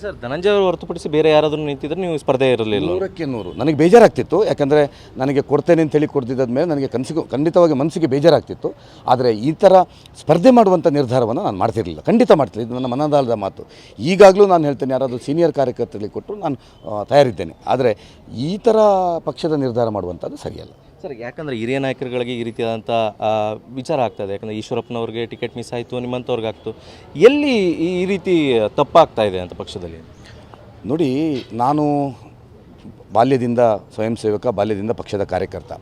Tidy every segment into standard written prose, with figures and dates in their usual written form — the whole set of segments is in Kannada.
ಸರ್ ಧನಂಜಯ ಅವರು ಹೊರತುಪಡಿಸಿ ಬೇರೆ ಯಾರಾದರೂ ನಿಂತಿದ್ರೆ ನೀವು ಸ್ಪರ್ಧೆ ಇರಲಿಲ್ಲ? 100% ನನಗೆ ಬೇಜಾರಾಗ್ತಿತ್ತು. ಯಾಕಂದರೆ ನನಗೆ ಕೊಡ್ತೇನೆ ಅಂತೇಳಿ ಕೊಡ್ತಿದ್ದ ಮೇಲೆ ನನಗೆ ಖಂಡಿತವಾಗಿ ಮನಸ್ಸಿಗೆ ಬೇಜಾರಾಗ್ತಿತ್ತು. ಆದರೆ ಈ ಥರ ಸ್ಪರ್ಧೆ ಮಾಡುವಂಥ ನಿರ್ಧಾರವನ್ನು ನಾನು ಮಾಡ್ತಿರಲಿಲ್ಲ, ಖಂಡಿತ ಮಾಡ್ತಿಲ್ಲ. ಇದು ನನ್ನ ಮನದಾಳದ ಮಾತು. ಈಗಾಗಲೂ ನಾನು ಹೇಳ್ತೇನೆ, ಯಾರಾದರೂ ಸೀನಿಯರ್ ಕಾರ್ಯಕರ್ತರಿಗೆ ಕೊಟ್ಟರು ನಾನು ತಯಾರಿದ್ದೇನೆ. ಆದರೆ ಈ ಥರ ಪಕ್ಷದ ನಿರ್ಧಾರ ಮಾಡುವಂಥದ್ದು ಸರಿಯಲ್ಲ ಸರ್. ಯಾಕಂದರೆ ಹಿರಿಯ ನಾಯಕರುಗಳಿಗೆ ಈ ರೀತಿಯಾದಂಥ ವಿಚಾರ ಆಗ್ತದೆ. ಯಾಕಂದರೆ ಈಶ್ವರಪ್ಪನವ್ರಿಗೆ ಟಿಕೆಟ್ ಮಿಸ್ ಆಯಿತು, ನಿಮ್ಮಂಥವ್ರಿಗೆ ಆಗ್ತು. ಎಲ್ಲಿ ಈ ರೀತಿ ತಪ್ಪಾಗ್ತಾ ಇದೆ ಅಂತ ಪಕ್ಷದಲ್ಲಿ? ನೋಡಿ, ನಾನು ಬಾಲ್ಯದಿಂದ ಸ್ವಯಂ ಸೇವಕ, ಬಾಲ್ಯದಿಂದ ಪಕ್ಷದ ಕಾರ್ಯಕರ್ತ.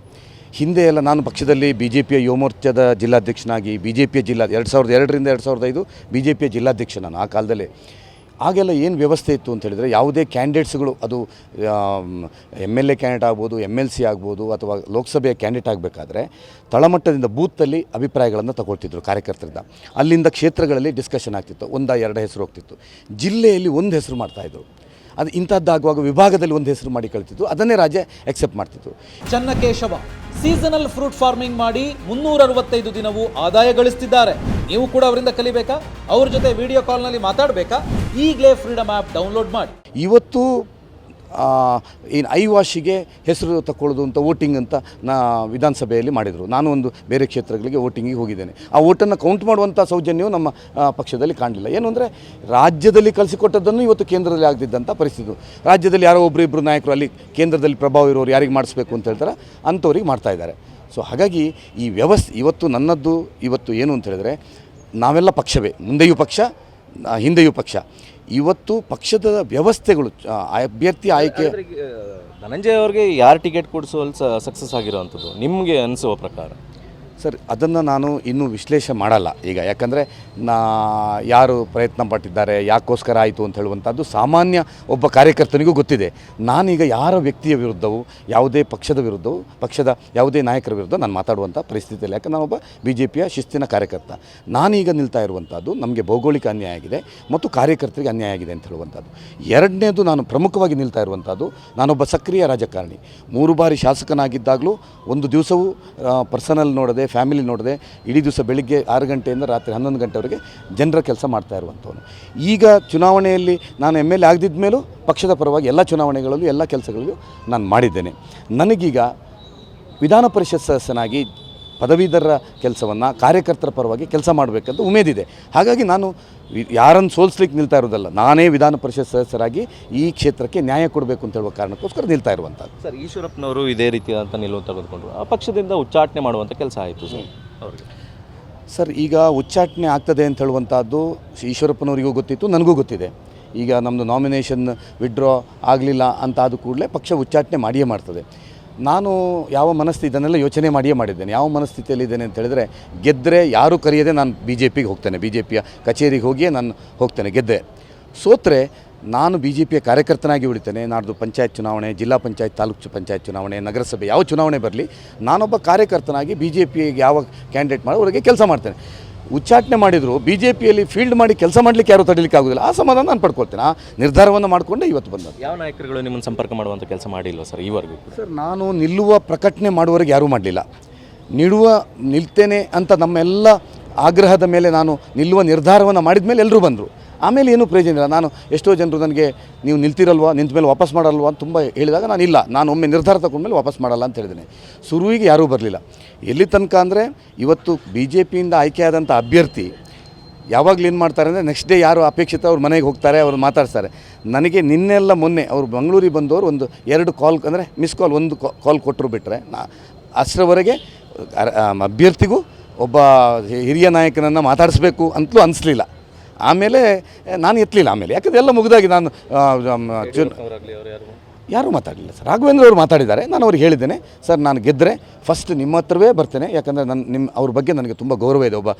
ಹಿಂದೆ ಎಲ್ಲ ನಾನು ಪಕ್ಷದಲ್ಲಿ BJPಯ ಯುವ ಮೋರ್ಚಾದ ಜಿಲ್ಲಾಧ್ಯಕ್ಷನಾಗಿ, BJPಯ 2002ರಿಂದ 2005 BJPಯ ಜಿಲ್ಲಾಧ್ಯಕ್ಷ ನಾನು ಆ ಕಾಲದಲ್ಲೇ. ಆಗೆಲ್ಲ ಏನು ವ್ಯವಸ್ಥೆ ಇತ್ತು ಅಂತ ಹೇಳಿದರೆ, ಯಾವುದೇ ಕ್ಯಾಂಡಿಡೇಟ್ಸ್ಗಳು, ಅದು MLA ಕ್ಯಾಂಡಿಡೇಟ್ ಆಗ್ಬೋದು, MLC ಆಗ್ಬೋದು, ಅಥವಾ ಲೋಕಸಭೆಯ ಕ್ಯಾಂಡಿಡೇಟ್ ಆಗಬೇಕಾದ್ರೆ ತಳಮಟ್ಟದಿಂದ ಬೂತಲ್ಲಿ ಅಭಿಪ್ರಾಯಗಳನ್ನು ತಗೊಳ್ತಿದ್ರು ಕಾರ್ಯಕರ್ತರಿಂದ. ಅಲ್ಲಿಂದ ಕ್ಷೇತ್ರಗಳಲ್ಲಿ ಡಿಸ್ಕಷನ್ ಆಗ್ತಿತ್ತು, 1-2 ಹೆಸರು ಹೋಗ್ತಿತ್ತು. ಜಿಲ್ಲೆಯಲ್ಲಿ ಒಂದು ಹೆಸರು ಮಾಡ್ತಾಯಿದ್ರು. ಅದು ಇಂಥದ್ದಾಗುವಾಗ ವಿಭಾಗದಲ್ಲಿ ಒಂದು ಹೆಸರು ಮಾಡಿ ಕಳ್ತಿತ್ತು, ಅದನ್ನೇ ರಾಜ್ಯ ಎಕ್ಸೆಪ್ಟ್ ಮಾಡ್ತಿತ್ತು. ಚನ್ನಕೇಶವ ಸೀಸನಲ್ ಫ್ರೂಟ್ ಫಾರ್ಮಿಂಗ್ ಮಾಡಿ 365 ದಿನವೂ ಆದಾಯ ಗಳಿಸ್ತಿದ್ದಾರೆ. ನೀವು ಕೂಡ ಅವರಿಂದ ಕಲಿಬೇಕಾ? ಅವ್ರ ಜೊತೆ ವಿಡಿಯೋ ಕಾಲ್ನಲ್ಲಿ ಮಾತಾಡಬೇಕಾ? ಈಗಲೇ ಫ್ರೀಡಮ್ ಆ್ಯಪ್ ಡೌನ್ಲೋಡ್ ಮಾಡಿ. ಇವತ್ತು ಏನು ಐವಾಶಿಗೆ ಹೆಸರು ತಗೊಳ್ಳೋದು ಅಂತ ವೋಟಿಂಗ್ ಅಂತ ವಿಧಾನಸಭೆಯಲ್ಲಿ ಮಾಡಿದರು. ನಾನು ಒಂದು ಬೇರೆ ಕ್ಷೇತ್ರಗಳಿಗೆ ವೋಟಿಂಗಿಗೆ ಹೋಗಿದ್ದೇನೆ. ಆ ವೋಟನ್ನು ಕೌಂಟ್ ಮಾಡುವಂಥ ಸೌಜನ್ಯವು ನಮ್ಮ ಪಕ್ಷದಲ್ಲಿ ಕಾಣಲಿಲ್ಲ. ಏನು ಅಂದರೆ, ರಾಜ್ಯದಲ್ಲಿ ಕಳಿಸಿಕೊಟ್ಟದ್ದನ್ನು ಇವತ್ತು ಕೇಂದ್ರದಲ್ಲಿ ಆಗದಿದ್ದಂಥ ಪರಿಸ್ಥಿತಿ. ರಾಜ್ಯದಲ್ಲಿ ಯಾರೋ ಒಬ್ಬರಿಬ್ಬರು ನಾಯಕರು ಅಲ್ಲಿ ಕೇಂದ್ರದಲ್ಲಿ ಪ್ರಭಾವ ಇರೋರು ಯಾರಿಗೆ ಮಾಡಿಸ್ಬೇಕು ಅಂತ ಹೇಳ್ತಾರೆ, ಅಂಥವ್ರಿಗೆ ಮಾಡ್ತಾಯಿದ್ದಾರೆ. ಸೊ ಹಾಗಾಗಿ ಈ ವ್ಯವಸ್ಥೆ ಇವತ್ತು ನನ್ನದು ಇವತ್ತು ಏನು ಅಂತ ಹೇಳಿದ್ರೆ, ನಾವೆಲ್ಲ ಪಕ್ಷವೇ, ಮುಂದೆಯೂ ಪಕ್ಷ, ಹಿಂದೆಯೂ ಪಕ್ಷ. ಇವತ್ತು ಪಕ್ಷದ ವ್ಯವಸ್ಥೆಗಳು, ಅಭ್ಯರ್ಥಿ ಆಯ್ಕೆ, ಧನಂಜಯ ಅವ್ರಿಗೆ ಯಾರು ಟಿಕೆಟ್ ಕೊಡಿಸುವಲ್ಲಿ ಸಕ್ಸಸ್ ಆಗಿರೋವಂಥದ್ದು ನಿಮಗೆ ಅನಿಸುವ ಪ್ರಕಾರ? ಸರ್, ಅದನ್ನು ನಾನು ಇನ್ನೂ ವಿಶ್ಲೇಷಣೆ ಮಾಡಲ್ಲ ಈಗ. ಯಾಕಂದರೆ ಯಾರು ಪ್ರಯತ್ನ ಪಟ್ಟಿದ್ದಾರೆ, ಯಾಕೋಸ್ಕರ ಆಯಿತು ಅಂತ ಹೇಳುವಂಥದ್ದು ಸಾಮಾನ್ಯ ಒಬ್ಬ ಕಾರ್ಯಕರ್ತನಿಗೂ ಗೊತ್ತಿದೆ. ನಾನೀಗ ಯಾರ ವ್ಯಕ್ತಿಯ ವಿರುದ್ಧವೂ, ಯಾವುದೇ ಪಕ್ಷದ ವಿರುದ್ಧವೂ, ಪಕ್ಷದ ಯಾವುದೇ ನಾಯಕರ ವಿರುದ್ಧ ನಾನು ಮಾತಾಡುವಂಥ ಪರಿಸ್ಥಿತಿಯಲ್ಲಿ, ಯಾಕಂದರೆ ನಾನೊಬ್ಬ BJPಯ ಶಿಸ್ತಿನ ಕಾರ್ಯಕರ್ತ. ನಾನೀಗ ನಿಲ್ತಾ ಇರುವಂಥದ್ದು ನಮಗೆ ಭೌಗೋಳಿಕ ಅನ್ಯಾಯ ಆಗಿದೆ ಮತ್ತು ಕಾರ್ಯಕರ್ತರಿಗೆ ಅನ್ಯಾಯ ಆಗಿದೆ ಅಂತ ಹೇಳುವಂಥದ್ದು. ಎರಡನೇದು, ನಾನು ಪ್ರಮುಖವಾಗಿ ನಿಲ್ತಾ ಇರುವಂಥದ್ದು, ನಾನೊಬ್ಬ ಸಕ್ರಿಯ ರಾಜಕಾರಣಿ. 3 ಬಾರಿ ಶಾಸಕನಾಗಿದ್ದಾಗಲೂ ಒಂದು ದಿವಸವೂ ಪರ್ಸನಲ್ ನೋಡದೆ, ಫ್ಯಾಮಿಲಿ ನೋಡದೆ, ಇಡೀ ದಿವಸ ಬೆಳಿಗ್ಗೆ 6 ಗಂಟೆಯಿಂದ ರಾತ್ರಿ 11 ಗಂಟೆವರೆಗೆ ಜನರ ಕೆಲಸ ಮಾಡ್ತಾ ಇರುವಂಥವನು. ಈಗ ಚುನಾವಣೆಯಲ್ಲಿ ನಾನು MLA ಆಗದಿದ್ದ ಮೇಲೂ ಪಕ್ಷದ ಪರವಾಗಿ ಎಲ್ಲ ಚುನಾವಣೆಗಳಲ್ಲೂ ಎಲ್ಲ ಕೆಲಸಗಳಲ್ಲೂ ನಾನು ಮಾಡಿದ್ದೇನೆ. ನನಗೀಗ ವಿಧಾನ ಪರಿಷತ್ ಸದಸ್ಯನಾಗಿ ಪದವೀಧರರ ಕೆಲಸವನ್ನು, ಕಾರ್ಯಕರ್ತರ ಪರವಾಗಿ ಕೆಲಸ ಮಾಡಬೇಕಂತ ಉಮೇದಿದೆ. ಹಾಗಾಗಿ ನಾನು ಯಾರನ್ನು ಸೋಲಿಸ್ಲಿಕ್ಕೆ ನಿಲ್ತಾ ಇರೋದಲ್ಲ, ನಾನೇ ವಿಧಾನ ಪರಿಷತ್ ಸದಸ್ಯರಾಗಿ ಈ ಕ್ಷೇತ್ರಕ್ಕೆ ನ್ಯಾಯ ಕೊಡಬೇಕು ಅಂತ ಹೇಳುವ ಕಾರಣಕ್ಕೋಸ್ಕರ ನಿಲ್ತಾ ಇರುವಂಥದ್ದು. ಸರ್, ಈಶ್ವರಪ್ಪನವರು ಇದೇ ರೀತಿಯಾದಂಥ ನಿಲುವು ತೆಗೆದುಕೊಂಡ್ರು, ಆ ಪಕ್ಷದಿಂದ ಉಚ್ಚಾಟನೆ ಮಾಡುವಂಥ ಕೆಲಸ ಆಯಿತು ಸರ್ ಅವ್ರಿಗೆ. ಸರ್, ಈಗ ಉಚ್ಚಾಟನೆ ಆಗ್ತದೆ ಅಂತ ಹೇಳುವಂಥದ್ದು ಈಶ್ವರಪ್ಪನವರಿಗೂ ಗೊತ್ತಿತ್ತು, ನನಗೂ ಗೊತ್ತಿದೆ. ಈಗ ನಮ್ಮದು ನಾಮಿನೇಷನ್ ವಿಡ್ರಾ ಆಗಲಿಲ್ಲ ಅಂತ ಆದ ಕೂಡಲೇ ಪಕ್ಷ ಉಚ್ಚಾಟನೆ ಮಾಡಿಯೇ ಮಾಡ್ತದೆ. ನಾನು ಯಾವ ಮನಸ್ಥಿತಿ, ಇದನ್ನೆಲ್ಲ ಯೋಚನೆ ಮಾಡಿದ್ದೇನೆ. ಯಾವ ಮನಸ್ಥಿತಿಯಲ್ಲಿದ್ದೇನೆ ಅಂತ ಹೇಳಿದರೆ, ಗೆದ್ದರೆ ಯಾರೂ ಕರೆಯದೆ ನಾನು BJPಗೆ ಹೋಗ್ತೇನೆ, BJPಯ ಕಚೇರಿಗೆ ಹೋಗಿಯೇ ನಾನು ಹೋಗ್ತೇನೆ. ಗೆದ್ದೆ, ಸೋತ್ರೆ ನಾನು BJPಯ ಕಾರ್ಯಕರ್ತನಾಗಿ ಉಳಿತೇನೆ. ನಾಡ್ದು ಪಂಚಾಯತ್ ಚುನಾವಣೆ, ಜಿಲ್ಲಾ ಪಂಚಾಯತ್, ತಾಲೂಕು ಪಂಚಾಯತ್ ಚುನಾವಣೆ, ನಗರಸಭೆ ಯಾವ ಚುನಾವಣೆ ಬರಲಿ, ನಾನೊಬ್ಬ ಕಾರ್ಯಕರ್ತನಾಗಿ BJPಗೆ ಯಾವ ಕ್ಯಾಂಡಿಡೇಟ್ ಮಾಡೋ ಅವರಿಗೆ ಕೆಲಸ ಮಾಡ್ತೇನೆ. ಉಚ್ಚಾಟನೆ ಮಾಡಿದ್ರು BJPಯಲ್ಲಿ ಫೀಲ್ಡ್ ಮಾಡಿ ಕೆಲಸ ಮಾಡಲಿಕ್ಕೆ ಯಾರೂ ತಡೀಲಿಕ್ಕೆ ಆಗೋದಿಲ್ಲ. ಆ ಸಮಾಧಾನ ನಾನು ಪಡ್ಕೊಳ್ತೇನೆ. ಆ ನಿರ್ಧಾರವನ್ನು ಮಾಡಿಕೊಂಡೆ ಇವತ್ತು ಬಂದದ್ದು. ಯಾವ ನಾಯಕರುಗಳು ನಿಮ್ಮನ್ನು ಸಂಪರ್ಕ ಮಾಡುವಂಥ ಕೆಲಸ ಮಾಡಿಲ್ಲ ಸರ್ ಈವರೆಗೂ? ಸರ್, ನಾನು ನಿಲ್ಲುವ ಪ್ರಕಟಣೆ ಮಾಡುವವರೆಗೆ ಯಾರೂ ಮಾಡಲಿಲ್ಲ. ನಿಲ್ತೇನೆ ಅಂತ ನಮ್ಮೆಲ್ಲ ಆಗ್ರಹದ ಮೇಲೆ ನಾನು ನಿಲ್ಲುವ ನಿರ್ಧಾರವನ್ನು ಮಾಡಿದ ಮೇಲೆ ಎಲ್ಲರೂ ಬಂದರು. ಆಮೇಲೆ ಏನೂ ಪ್ರಯೋಜನ ಇಲ್ಲ. ನಾನು ಎಷ್ಟೋ ಜನರು ನನಗೆ, ನೀವು ನಿಲ್ತಿರಲ್ವ, ನಿಂತ ಮೇಲೆ ವಾಪಸ್ ಮಾಡಲ್ವ ಅಂತ ತುಂಬ ಹೇಳಿದಾಗ ನಾನು ಒಮ್ಮೆ ನಿರ್ಧಾರ ತಗೊಂಡ್ಮೇಲೆ ವಾಪಸ್ ಮಾಡಲ್ಲ ಅಂತ ಹೇಳಿದ್ದೇನೆ. ಶುರುವಿಗೆ ಯಾರೂ ಬರಲಿಲ್ಲ. ಎಲ್ಲಿ ತನಕ ಅಂದರೆ, ಇವತ್ತು BJPಯಿಂದ ಆಯ್ಕೆಯಾದಂಥ ಅಭ್ಯರ್ಥಿ ಯಾವಾಗಲೂ ಏನು ಮಾಡ್ತಾರೆ ಅಂದರೆ, ನೆಕ್ಸ್ಟ್ ಡೇ ಯಾರು ಅಪೇಕ್ಷಿತ ಅವ್ರ ಮನೆಗೆ ಹೋಗ್ತಾರೆ, ಅವ್ರು ಮಾತಾಡ್ತಾರೆ. ನನಗೆ ನಿನ್ನೆಲ್ಲ ಮೊನ್ನೆ ಅವರು ಬೆಂಗಳೂರಿಗೆ ಬಂದವರು ಒಂದು 2 ಕಾಲ್, ಅಂದರೆ ಮಿಸ್ ಕಾಲ್, 1 ಕಾಲ್ ಕೊಟ್ಟರು ಬಿಟ್ಟರೆ, ಅಷ್ಟರವರೆಗೆ ಅಭ್ಯರ್ಥಿಗೂ ಒಬ್ಬ ಹಿರಿಯ ನಾಯಕನನ್ನು ಮಾತಾಡಿಸ್ಬೇಕು ಅಂತಲೂ ಅನಿಸ್ಲಿಲ್ಲ. ಆಮೇಲೆ ನಾನು ಎತ್ತಲಿಲ್ಲ. ಆಮೇಲೆ ಯಾಕಂದರೆ ಎಲ್ಲ ಮುಗಿದಾಗಿ ನಾನು ಯಾರೂ ಮಾತಾಡಲಿಲ್ಲ ಸರ್. ರಾಘವೇಂದ್ರ ಅವರು ಮಾತಾಡಿದ್ದಾರೆ. ನಾನು ಅವ್ರಿಗೆ ಹೇಳಿದ್ದೇನೆ, ಸರ್ ನಾನು ಗೆದ್ದರೆ ಫಸ್ಟ್ ನಿಮ್ಮ ಹತ್ರವೇ ಬರ್ತೇನೆ. ಯಾಕಂದರೆ ಅವ್ರ ಬಗ್ಗೆ ನನಗೆ ತುಂಬ ಗೌರವ ಇದೆ. ಒಬ್ಬ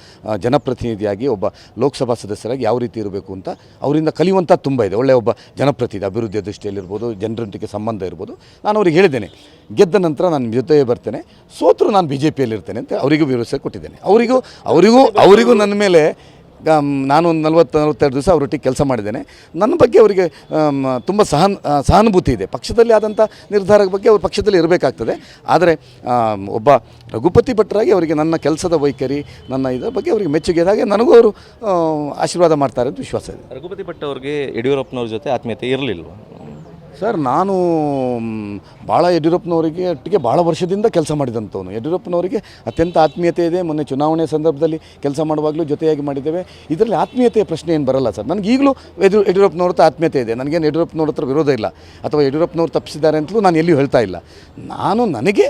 ಜನಪ್ರತಿನಿಧಿಯಾಗಿ, ಒಬ್ಬ ಲೋಕಸಭಾ ಸದಸ್ಯರಾಗಿ ಯಾವ ರೀತಿ ಇರಬೇಕು ಅಂತ ಅವರಿಂದ ಕಲಿಯುವಂಥದ್ದು ತುಂಬ ಇದೆ. ಒಳ್ಳೆಯ ಒಬ್ಬ ಜನಪ್ರತಿನಿಧಿ, ಅಭಿವೃದ್ಧಿಯ ದೃಷ್ಟಿಯಲ್ಲಿರ್ಬೋದು, ಜನರೊಂದಿಗೆ ಸಂಬಂಧ ಇರ್ಬೋದು. ನಾನು ಅವ್ರಿಗೆ ಹೇಳಿದ್ದೇನೆ, ಗೆದ್ದ ನಂತರ ನಾನು ಜೊತೆಗೆ ಬರ್ತೇನೆ, ಸೋತರು ನಾನು BJPಯಲ್ಲಿ ಇರ್ತೇನೆ ಅಂತ ಅವರಿಗೂ ಭರವಸೆ ಕೊಟ್ಟಿದ್ದೇನೆ. ಅವರಿಗೂ ನನ್ನ ಮೇಲೆ ನಾನು ಒಂದು 40-42 ದಿವಸ ಅವರೊಟ್ಟಿಗೆ ಕೆಲಸ ಮಾಡಿದ್ದೇನೆ. ನನ್ನ ಬಗ್ಗೆ ಅವರಿಗೆ ತುಂಬ ಸಹಾನುಭೂತಿ ಇದೆ. ಪಕ್ಷದಲ್ಲಿ ಆದಂಥ ನಿರ್ಧಾರದ ಬಗ್ಗೆ ಅವರು ಪಕ್ಷದಲ್ಲಿ ಇರಬೇಕಾಗ್ತದೆ. ಆದರೆ ಒಬ್ಬ ರಘುಪತಿ ಭಟ್ರಾಗಿ ಅವರಿಗೆ ನನ್ನ ಕೆಲಸದ ವೈಖರಿ, ನನ್ನ ಇದರ ಬಗ್ಗೆ ಅವರಿಗೆ ಮೆಚ್ಚುಗೆ ಇದೆ. ಹಾಗೆ ನನಗೂ ಅವರು ಆಶೀರ್ವಾದ ಮಾಡ್ತಾರೆ ಅಂತ ವಿಶ್ವಾಸ ಇದೆ. ರಘುಪತಿ ಭಟ್ ಅವ್ರಿಗೆ ಯಡಿಯೂರಪ್ಪನವ್ರ ಜೊತೆ ಆತ್ಮೀಯತೆ ಇರಲಿಲ್ವ? ಸರ್, ನಾನು ಭಾಳ ಯಡಿಯೂರಪ್ಪನವರಿಗೆ ಒಟ್ಟಿಗೆ ಭಾಳ ವರ್ಷದಿಂದ ಕೆಲಸ ಮಾಡಿದಂಥವನು. ಯಡಿಯೂರಪ್ಪನವರಿಗೆ ಅತ್ಯಂತ ಆತ್ಮೀಯತೆ ಇದೆ. ಮೊನ್ನೆ ಚುನಾವಣೆ ಸಂದರ್ಭದಲ್ಲಿ ಕೆಲಸ ಮಾಡುವಾಗಲೂ ಜೊತೆಯಾಗಿ ಮಾಡಿದ್ದೇವೆ. ಇದರಲ್ಲಿ ಆತ್ಮೀಯತೆಯ ಪ್ರಶ್ನೆ ಏನು ಬರಲ್ಲ ಸರ್. ನನಗೆ ಈಗಲೂ ಯಡಿಯೂರಪ್ಪನವ್ರ ಹತ್ರ ಆತ್ಮೀಯತೆ ಇದೆ. ನನಗೇನು ಯಡಿಯೂರಪ್ಪನವ್ರ ಹತ್ರ ವಿರೋಧ ಇಲ್ಲ, ಅಥವಾ ಯಡಿಯೂರಪ್ಪನವ್ರು ತಪ್ಪಿಸಿದ್ದಾರೆ ಅಂತಲೂ ನಾನು ಎಲ್ಲಿಯೂ ಹೇಳ್ತಾ ಇಲ್ಲ. ನನಗೆ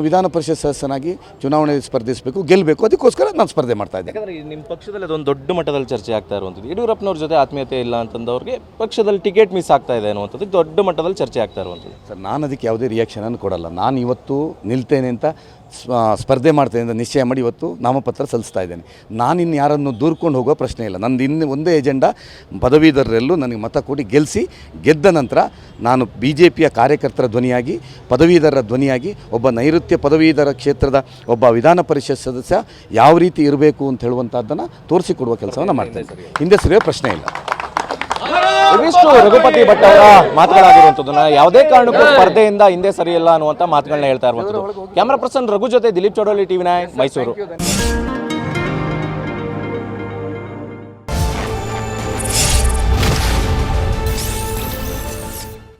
ವಿಧಾನ ಪರಿಷತ್ ಸದಸ್ಯನಾಗಿ ಚುನಾವಣೆ ಸ್ಪರ್ಧಿಸಬೇಕು, ಗೆಲ್ಲಬೇಕು, ಅದಕ್ಕೋಸ್ಕರ ನಾನು ಸ್ಪರ್ಧೆ ಮಾಡ್ತಾ ಇದ್ದೆ. ಯಾಕಂದರೆ ನಿಮ್ಮ ಪಕ್ಷದಲ್ಲಿ ಅದೊಂದು ದೊಡ್ಡ ಮಟ್ಟದಲ್ಲಿ ಚರ್ಚೆ ಆಗ್ತಾ ಇರುವಂಥದ್ದು, ಯಡಿಯೂರಪ್ಪನವ್ರ ಜೊತೆ ಆತ್ಮೀಯತೆ ಇಲ್ಲ ಅಂತಂದವ್ರಿಗೆ ಪಕ್ಷದಲ್ಲಿ ಟಿಕೆಟ್ ಮಿಸ್ ಆಗ್ತಾ ಇದೆ ಅನ್ನುವಂಥದ್ದು ದೊಡ್ಡ ಮಟ್ಟದಲ್ಲಿ ಚರ್ಚೆ ಆಗ್ತಾ ಇರುವಂಥದ್ದು. ಸರ್, ನಾನು ಅದಕ್ಕೆ ಯಾವುದೇ ರಿಯಾಕ್ಷನನ್ನು ಕೊಡಲ್ಲ. ನಾನು ಇವತ್ತು ನಿಲ್ತೇನೆ ಅಂತ ಸ್ಪರ್ಧೆ ಮಾಡ್ತೇನೆ ಅಂತ ನಿಶ್ಚಯ ಮಾಡಿ ಇವತ್ತು ನಾಮಪತ್ರ ಸಲ್ಲಿಸ್ತಾ ಇದ್ದೇನೆ. ನಾನಿನ್ನು ಯಾರನ್ನು ದೂರ್ಕೊಂಡು ಹೋಗೋ ಪ್ರಶ್ನೆ ಇಲ್ಲ. ನಂದು ಇನ್ನು ಒಂದೇ ಎಜೆಂಡಾ, ಪದವೀಧರರೆಲ್ಲೂ ನನಗೆ ಮತ ಕೊಡಿ ಗೆಲ್ಲಿಸಿ, ಗೆದ್ದ ನಂತರ ನಾನು BJPಯ ಕಾರ್ಯಕರ್ತರ ಧ್ವನಿಯಾಗಿ, ಪದವೀಧರರ ಧ್ವನಿಯಾಗಿ, ಒಬ್ಬ ನೈಋತ್ಯ ಪದವೀಧರ ಕ್ಷೇತ್ರದ ಒಬ್ಬ ವಿಧಾನ ಪರಿಷತ್ ಸದಸ್ಯ ಯಾವ ರೀತಿ ಇರಬೇಕು ಅಂತ ಹೇಳುವಂಥದ್ದನ್ನು ತೋರಿಸಿಕೊಡುವ ಕೆಲಸವನ್ನು ಮಾಡ್ತಾ ಇದ್ದೀನಿ. ಹಿಂದೆ ಸರಿಯೋ ಪ್ರಶ್ನೆ ಇಲ್ಲ. ಇವಿಷ್ಟು ರಘುಪತಿ ಭಟ್ ಅವರ ಮಾತುಗಳಾಗಿರುವಂಥದ್ದನ್ನ ಯಾವುದೇ ಕಾರಣಕ್ಕೂ ಸ್ಪರ್ಧೆಯಿಂದ ಹಿಂದೆ ಸರಿಯಲ್ಲ ಅನ್ನುವಂಥ ಮಾತುಗಳನ್ನ ಹೇಳ್ತಾ ಇರುವಂಥದ್ದು. ಕ್ಯಾಮರಾ ಪರ್ಸನ್ ರಘು ಜೊತೆ ದಿಲೀಪ್ ಚೋಡೋಲಿ, TV9 ಮೈಸೂರು.